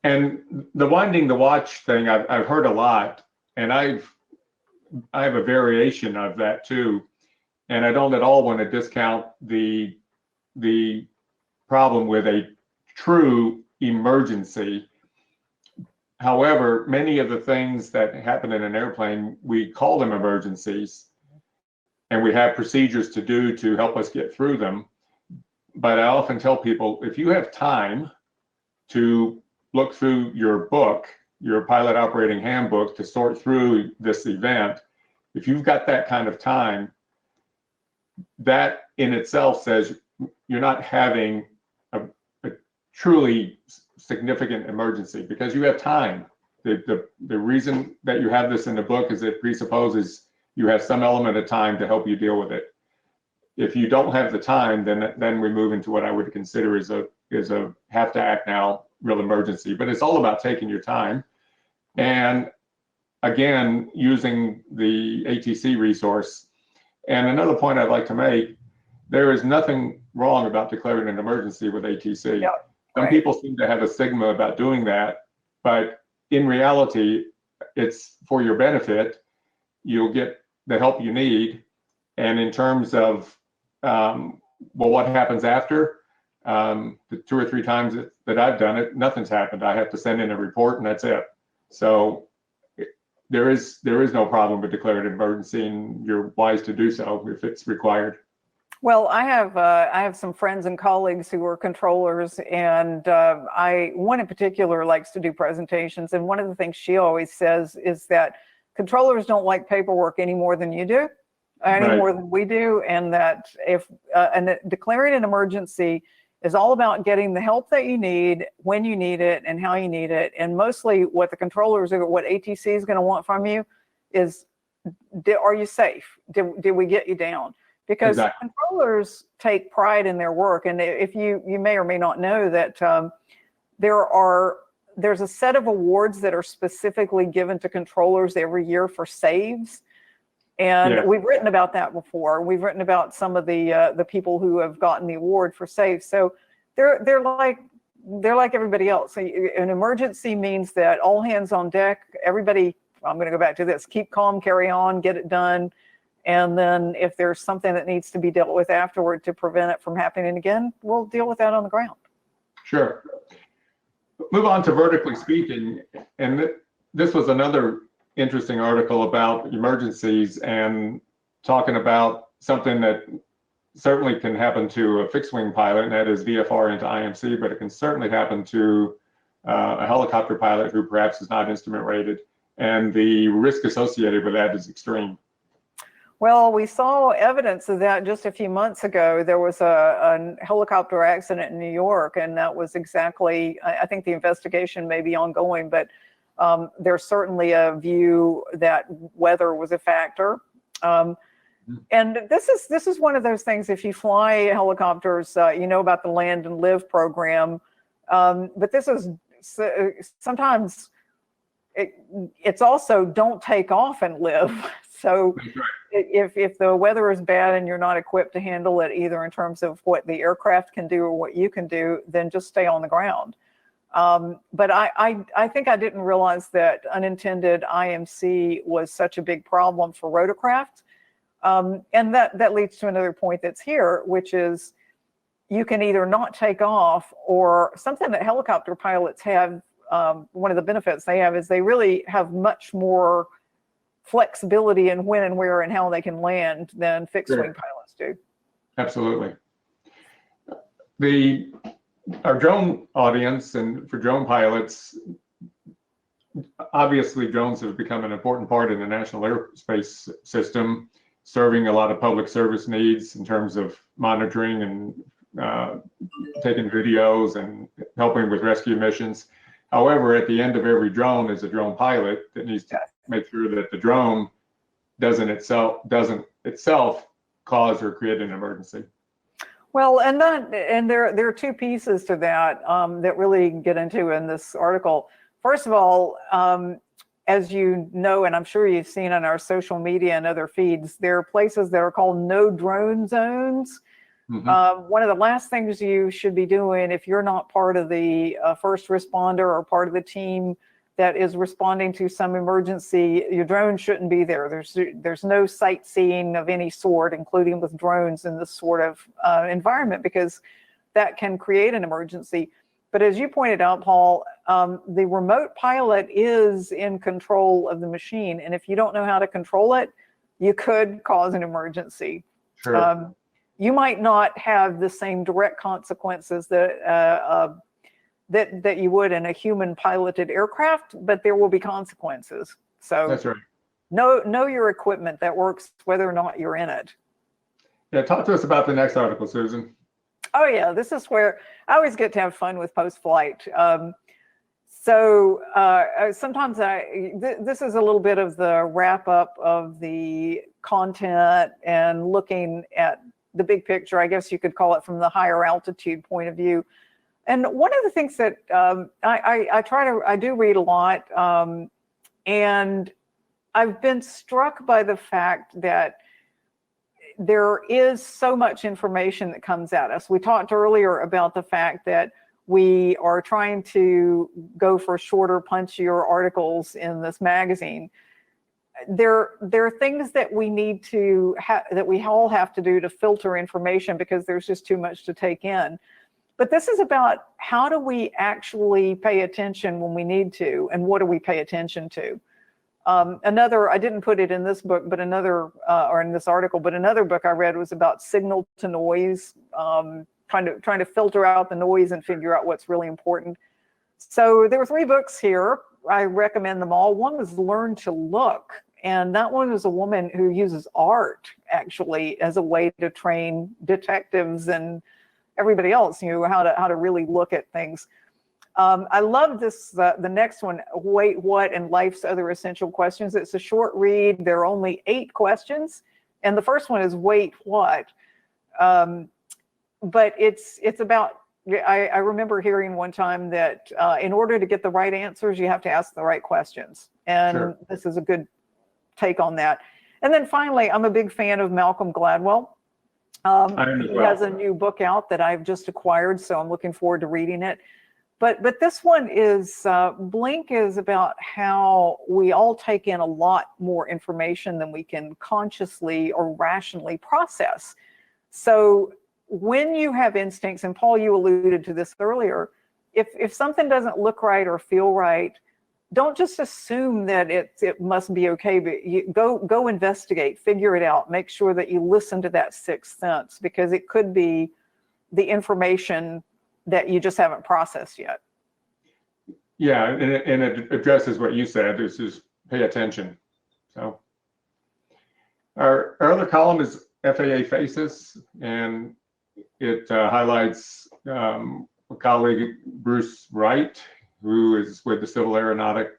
And the winding the watch thing, I've heard a lot, and I have a variation of that too. And I don't at all want to discount the problem with a true emergency. However, many of the things that happen in an airplane, we call them emergencies, and we have procedures to do to help us get through them. But I often tell people, if you have time to look through your book, your pilot operating handbook, to sort through this event, if you've got that kind of time, that in itself says you're not having a truly significant emergency, because you have time. The reason that you have this in the book is it presupposes you have some element of time to help you deal with it. If you don't have the time, then we move into what I would consider is a have to act now real emergency. But it's all about taking your time, and again, using the ATC resource. And another point I'd like to make, there is nothing wrong about declaring an emergency with ATC. Yeah, Some people seem to have a stigma about doing that, but in reality, it's for your benefit. You'll get the help you need. And in terms of, what happens after, the 2 or 3 times that I've done it, nothing's happened. I have to send in a report and that's it. So there is no problem with declaring an emergency, and you're wise to do so if it's required. Well, I have some friends and colleagues who are controllers, and one in particular likes to do presentations. And one of the things she always says is that controllers don't like paperwork any more than you do, any more than we do, and that declaring an emergency is all about getting the help that you need when you need it and how you need it. And mostly what the controllers are, what ATC is going to want from you is, are you safe? Did we get you down? Because controllers take pride in their work. And if you may or may not know that there's a set of awards that are specifically given to controllers every year for saves. And we've written about that before. We've written about some of the people who have gotten the award for saves. So they're like everybody else. An emergency means that all hands on deck, everybody, I'm going to go back to this, keep calm, carry on, get it done. And then if there's something that needs to be dealt with afterward to prevent it from happening again, we'll deal with that on the ground. Sure. move on to vertically speaking, and this was another interesting article about emergencies and talking about something that certainly can happen to a fixed wing pilot, and that is VFR into IMC, but it can certainly happen to a helicopter pilot who perhaps is not instrument rated, and the risk associated with that is extreme. Well, we saw evidence of that just a few months ago. There was a helicopter accident in New York, and that was exactly, I think the investigation may be ongoing, but there's certainly a view that weather was a factor. And this is one of those things, if you fly helicopters, you know about the Land and Live program, but this is sometimes it's also don't take off and live. So if the weather is bad and you're not equipped to handle it either in terms of what the aircraft can do or what you can do, then just stay on the ground. But I think I didn't realize that unintended IMC was such a big problem for rotorcraft. And that leads to another point that's here, which is you can either not take off, or something that helicopter pilots have, one of the benefits they have is they really have much more flexibility in when and where and how they can land than fixed wing pilots do. Absolutely. Our drone audience, and for drone pilots, obviously drones have become an important part in the national airspace system, serving a lot of public service needs in terms of monitoring and taking videos and helping with rescue missions. However, at the end of every drone is a drone pilot that needs to make sure that the drone doesn't itself cause or create an emergency. Well, and there are two pieces to that that really get into in this article. First of all, as you know, and I'm sure you've seen on our social media and other feeds, there are places that are called no drone zones. One of the last things you should be doing if you're not part of the first responder or part of the team that is responding to some emergency, your drone shouldn't be there. There's no sightseeing of any sort, including with drones in this sort of environment, because that can create an emergency. But as you pointed out, Paul, the remote pilot is in control of the machine. And if you don't know how to control it, you could cause an emergency. Sure. You might not have the same direct consequences that you would in a human piloted aircraft, but there will be consequences. So that's right. Know your equipment that works whether or not you're in it. Yeah, talk to us about the next article, Susan. Oh yeah, this is where I always get to have fun with post-flight. Sometimes this is a little bit of the wrap up of the content and looking at the big picture, I guess you could call it, from the higher altitude point of view. And one of the things that I do read a lot, and I've been struck by the fact that there is so much information that comes at us. We talked earlier about the fact that we are trying to go for shorter, punchier articles in this magazine. There are things that we need to that we all have to do to filter information because there's just too much to take in. But this is about how do we actually pay attention when we need to, and what do we pay attention to? I didn't put it in this book, but or in this article, but another book I read was about signal to noise, trying to filter out the noise and figure out what's really important. So there were 3 books here. I recommend them all. One was Learn to Look. And that one is a woman who uses art actually as a way to train detectives and everybody else, how to really look at things. I love this, the next one, Wait, What, and Life's Other Essential Questions. It's a short read. There are only 8 questions. And the first one is Wait, What? But it's about, I remember hearing one time that in order to get the right answers, you have to ask the right questions. And Sure. This is a good take on that. And then finally, I'm a big fan of Malcolm Gladwell. He has a new book out that I've just acquired, so I'm looking forward to reading it. But this one is, Blink is about how we all take in a lot more information than we can consciously or rationally process. So when you have instincts, and Paul, you alluded to this earlier, if something doesn't look right or feel right, don't just assume that it must be okay, but you go investigate, figure it out, make sure that you listen to that sixth sense, because it could be the information that you just haven't processed yet. Yeah, and it addresses what you said. This is pay attention. So our other column is FAA faces, and it highlights a colleague, Bruce Wright, who is with the Civil Aeronautic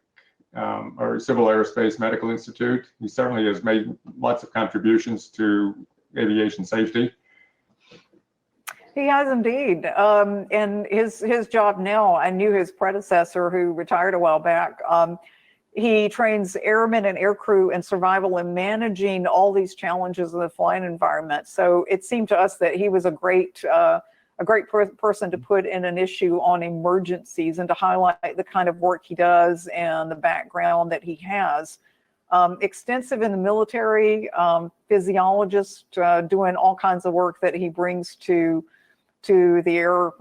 or Civil Aerospace Medical Institute. He certainly has made lots of contributions to aviation safety. He has indeed. And his job now, I knew his predecessor who retired a while back. He trains airmen and aircrew in survival and managing all these challenges in the flight environment. So it seemed to us that he was a great person to put in an issue on emergencies and to highlight the kind of work he does and the background that he has. Extensive in the military, physiologist, doing all kinds of work that he brings to the air,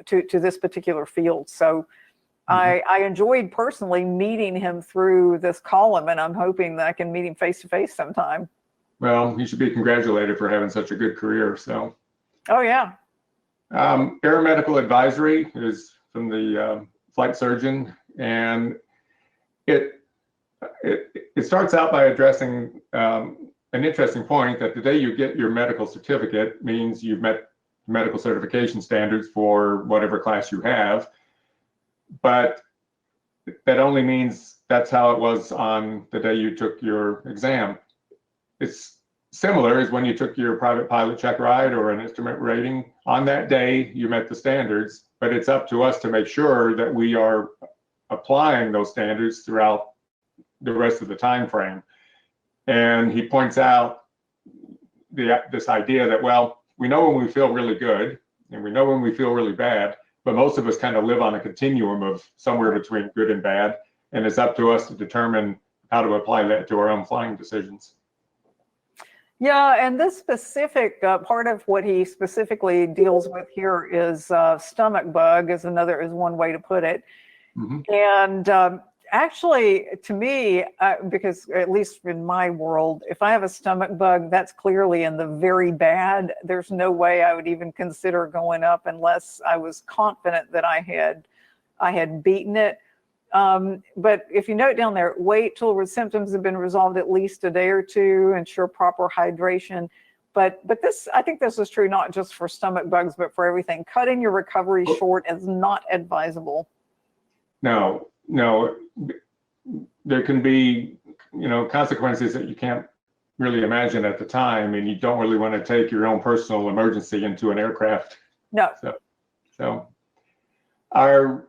to this particular field. So I enjoyed personally meeting him through this column, and I'm hoping that I can meet him face to face sometime. Well, he should be congratulated for having such a good career. So, oh yeah. Aeromedical advisory is from the flight surgeon, and it starts out by addressing an interesting point that the day you get your medical certificate means you've met medical certification standards for whatever class you have, but that only means that's how it was on the day you took your exam. It's similar as when you took your private pilot check ride or an instrument rating. On that day, you met the standards, but it's up to us to make sure that we are applying those standards throughout the rest of the time frame. And he points out this idea that, well, we know when we feel really good and we know when we feel really bad, but most of us kind of live on a continuum of somewhere between good and bad. And it's up to us to determine how to apply that to our own flying decisions. Yeah, and this specific part of what he specifically deals with here is stomach bug is one way to put it. And actually, to me, because at least in my world, if I have a stomach bug, that's clearly in the very bad. There's no way I would even consider going up unless I was confident that I had beaten it. But if you note down there, wait till the symptoms have been resolved at least a day or two, ensure proper hydration. But this, I think this is true not just for stomach bugs, but for everything. Cutting your recovery short is not advisable. No, there can be, consequences that you can't really imagine at the time, and you don't really want to take your own personal emergency into an aircraft. No. So our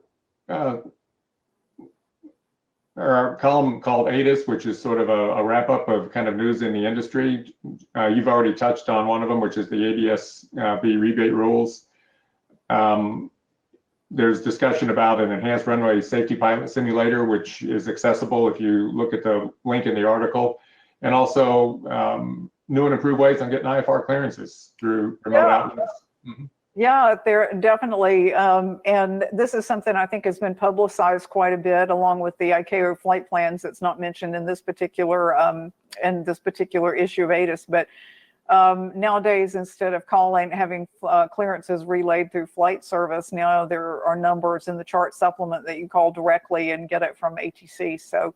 column called ATIS, which is sort of a wrap up of kind of news in the industry. You've already touched on one of them, which is the ADS-B rebate rules. There's discussion about an enhanced runway safety pilot simulator, which is accessible if you look at the link in the article, and also new and improved ways on getting IFR clearances through remote outlets. Yeah, there definitely. And this is something I think has been publicized quite a bit, along with the ICAO flight plans. That's not mentioned in this particular issue of ATIS. But nowadays, instead of having clearances relayed through flight service, now there are numbers in the chart supplement that you call directly and get it from ATC. So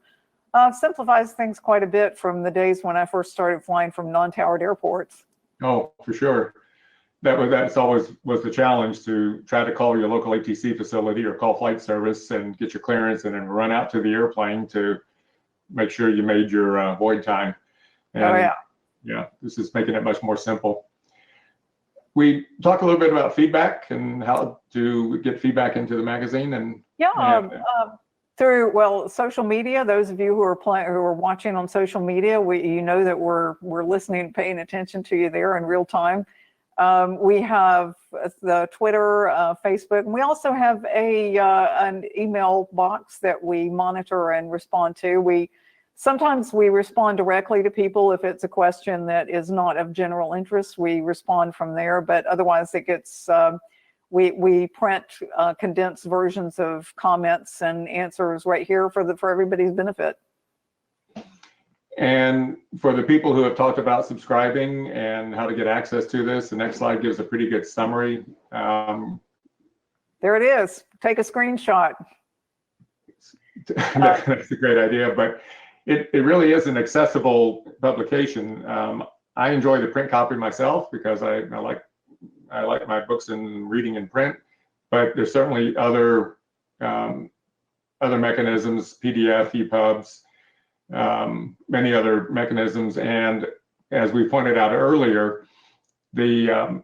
simplifies things quite a bit from the days when I first started flying from non-towered airports. Oh, for sure. That's always was the challenge, to try to call your local ATC facility or call flight service and get your clearance, and then run out to the airplane to make sure you made your void time. And yeah, this is making it much more simple. We talk a little bit about feedback and how to get feedback into the magazine, and through social media. Those of you who are watching on social media, you know that we're listening and paying attention to you there in real time. We have the Twitter, Facebook, and we also have an email box that we monitor and respond to. Sometimes we respond directly to people if it's a question that is not of general interest. We respond from there, but otherwise it gets we print condensed versions of comments and answers right here for everybody's benefit. And for the people who have talked about subscribing and how to get access to this, the next slide gives a pretty good summary. There it is. Take a screenshot. That's a great idea, but it really is an accessible publication. I enjoy the print copy myself because I like my books and reading in print, but there's certainly other mechanisms, PDF, EPUBs, many other mechanisms. And as we pointed out earlier, the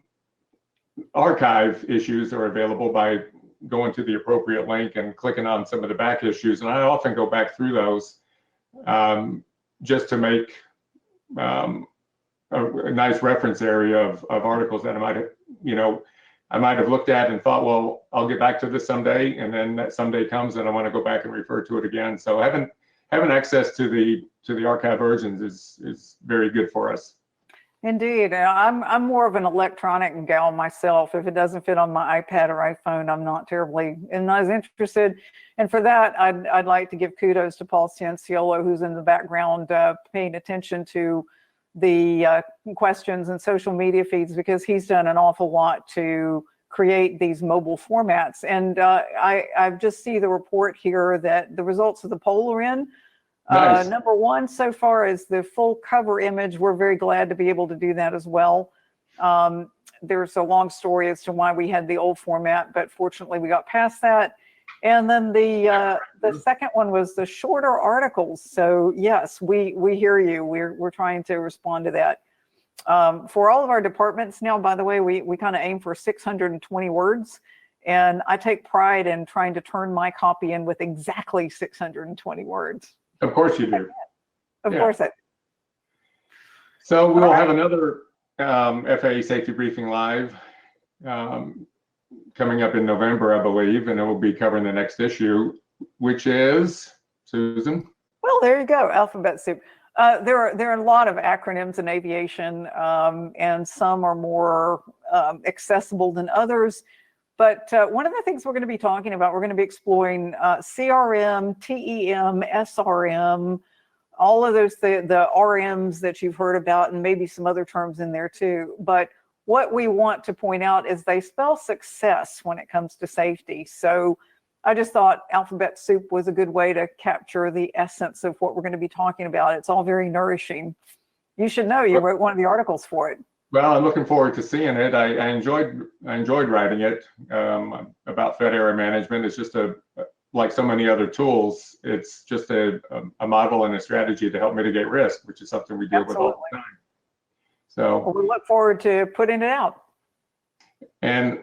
archive issues are available by going to the appropriate link and clicking on some of the back issues. And I often go back through those just to make a nice reference area of articles that I might have looked at and thought, well, I'll get back to this someday. And then that someday comes and I want to go back and refer to it again. So having access to the archive versions is very good for us. Indeed. I'm more of an electronic gal myself. If it doesn't fit on my iPad or iPhone, I'm not as interested. And for that, I'd like to give kudos to Paul Cianciolo, who's in the background paying attention to the questions and social media feeds, because he's done an awful lot to create these mobile formats. And I just see the report here that the results of the poll are in. Nice. Number one so far is the full cover image. We're very glad to be able to do that as well. There's a long story as to why we had the old format, but fortunately we got past that. And then the second one was the shorter articles. So yes, we hear you. We're trying to respond to that. For all of our departments now, by the way, we kind of aim for 620 words. And I take pride in trying to turn my copy in with exactly 620 words. Of course you do. Of course I do. So we'll have another FAA Safety Briefing Live coming up in November, I believe, and it will be covering the next issue, which is, Susan? Well, there you go, alphabet soup. There are a lot of acronyms in aviation, and some are more accessible than others. But one of the things we're going to be talking about, we're going to be exploring CRM, TEM, SRM, all of those, the RMs that you've heard about, and maybe some other terms in there too. But what we want to point out is they spell success when it comes to safety. So I just thought alphabet soup was a good way to capture the essence of what we're going to be talking about. It's all very nourishing. You should know, you wrote one of the articles for it. Well, I'm looking forward to seeing it. I enjoyed writing it about Fed area management. It's just like so many other tools, it's just a model and a strategy to help mitigate risk, which is something we deal with all the time. So well, we look forward to putting it out. And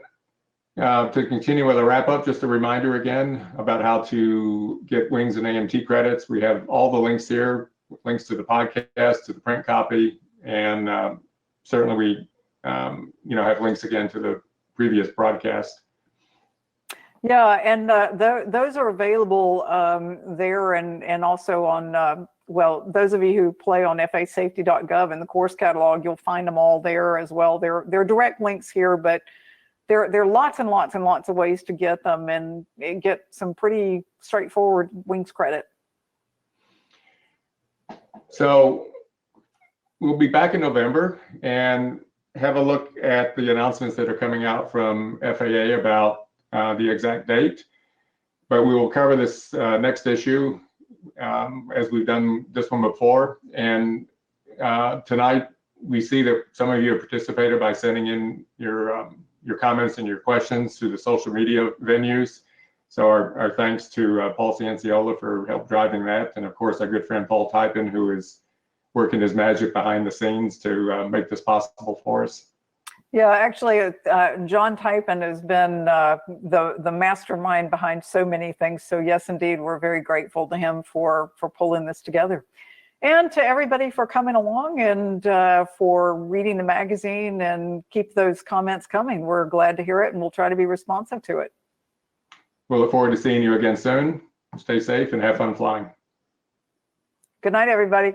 to continue with a wrap up, just a reminder again about how to get wings and AMT credits. We have all the links here, links to the podcast, to the print copy, and certainly we have links again to the previous broadcast. Yeah, and those are available there and also on, well, those of you who play on fasafety.gov and the course catalog, you'll find them all there as well. There are direct links here, but there are lots and lots and lots of ways to get them and get some pretty straightforward wings credit. So we'll be back in November and have a look at the announcements that are coming out from FAA about the exact date. But we will cover this next issue as we've done this one before. And tonight we see that some of you have participated by sending in your comments and your questions through the social media venues. So our thanks to Paul Cianciolo for help driving that. And of course, our good friend Paul Typin, who is working his magic behind the scenes to make this possible for us. Yeah, actually, John Typin has been the mastermind behind so many things. So yes, indeed, we're very grateful to him for pulling this together. And to everybody for coming along and for reading the magazine, and keep those comments coming. We're glad to hear it, and we'll try to be responsive to it. We'll look forward to seeing you again soon. Stay safe and have fun flying. Good night, everybody.